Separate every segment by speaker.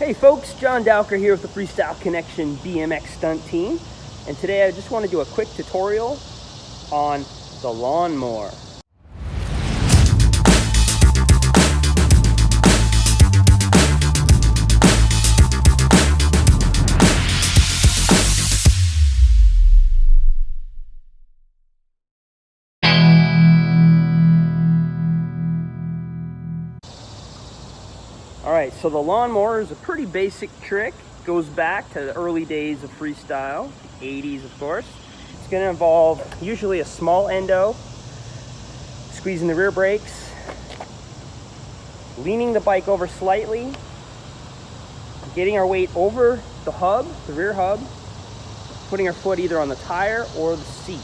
Speaker 1: Hey folks, John Dowker here with the Freestyle Connection BMX stunt team, and today I just want to do a quick tutorial on the lawnmower. Alright, so the lawnmower is a pretty basic trick. It goes back to the early days of freestyle, the 80s of course. It's going to involve usually a small endo, squeezing the rear brakes, leaning the bike over slightly, getting our weight over the hub, the rear hub, putting our foot either on the tire or the seat.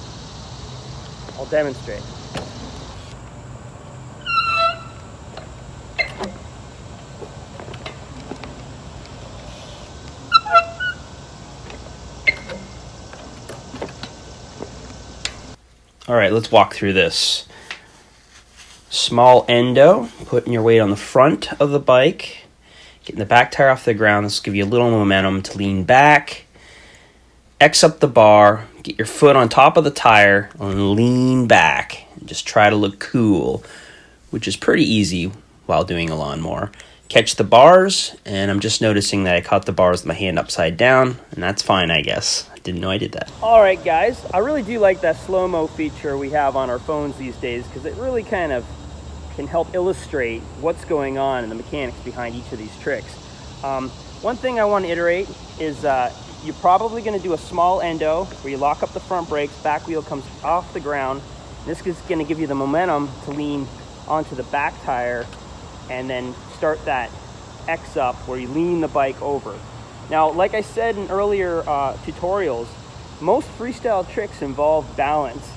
Speaker 1: I'll demonstrate. All right, let's walk through this. Small endo, putting your weight on the front of the bike, getting the back tire off the ground. This will give you a little momentum to lean back, X up the bar, get your foot on top of the tire, and lean back. And just try to look cool, which is pretty easy while doing a lawnmower. Catch the bars, and I'm just noticing that I caught the bars with my hand upside down, and that's fine, I guess. I didn't know I did that. All right, guys, I really do like that slow-mo feature we have on our phones these days because it really kind of can help illustrate what's going on and the mechanics behind each of these tricks. One thing I want to iterate is you're probably going to do a small endo where you lock up the front brakes, back wheel comes off the ground. This is going to give you the momentum to lean onto the back tire and then start that X up where you lean the bike over. Now, like I said in earlier tutorials, most freestyle tricks involve balance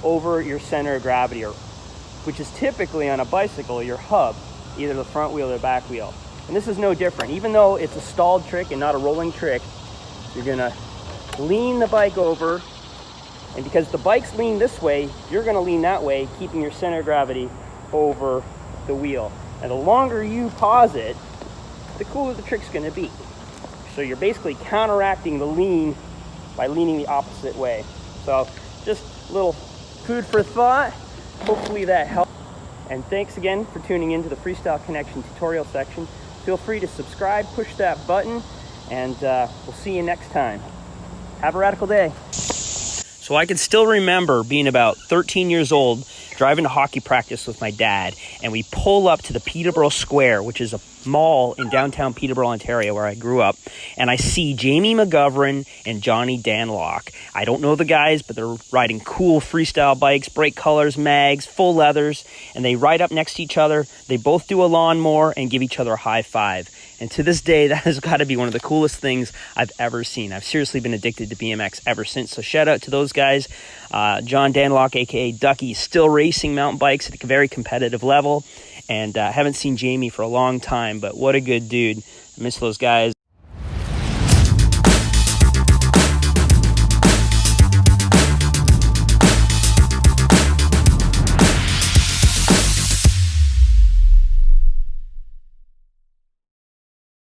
Speaker 1: over your center of gravity, which is typically on a bicycle, your hub, either the front wheel or the back wheel. And this is no different. Even though it's a stalled trick and not a rolling trick, you're gonna lean the bike over, and because the bike's lean this way, you're gonna lean that way, keeping your center of gravity over the wheel. And the longer you pause it, the cooler the trick's gonna be. So you're basically counteracting the lean by leaning the opposite way. So just a little food for thought. Hopefully that helped. And thanks again for tuning into the Freestyle Connection tutorial section. Feel free to subscribe, push that button, and we'll see you next time. Have a radical day. So I can still remember being about 13 years old, driving to hockey practice with my dad, and we pull up to the Peterborough Square, which is a mall in downtown Peterborough, Ontario, where I grew up, and I see Jamie McGovern and Johnny Danlock. I don't know the guys, but they're riding cool freestyle bikes, bright colors, mags, full leathers, and they ride up next to each other. They both do a lawnmower and give each other a high five. And to this day, that has got to be one of the coolest things I've ever seen. I've seriously been addicted to BMX ever since. So shout out to those guys. John Danlock, aka Ducky, is still racing mountain bikes at a very competitive level. And I haven't seen Jamie for a long time, but what a good dude. I miss those guys.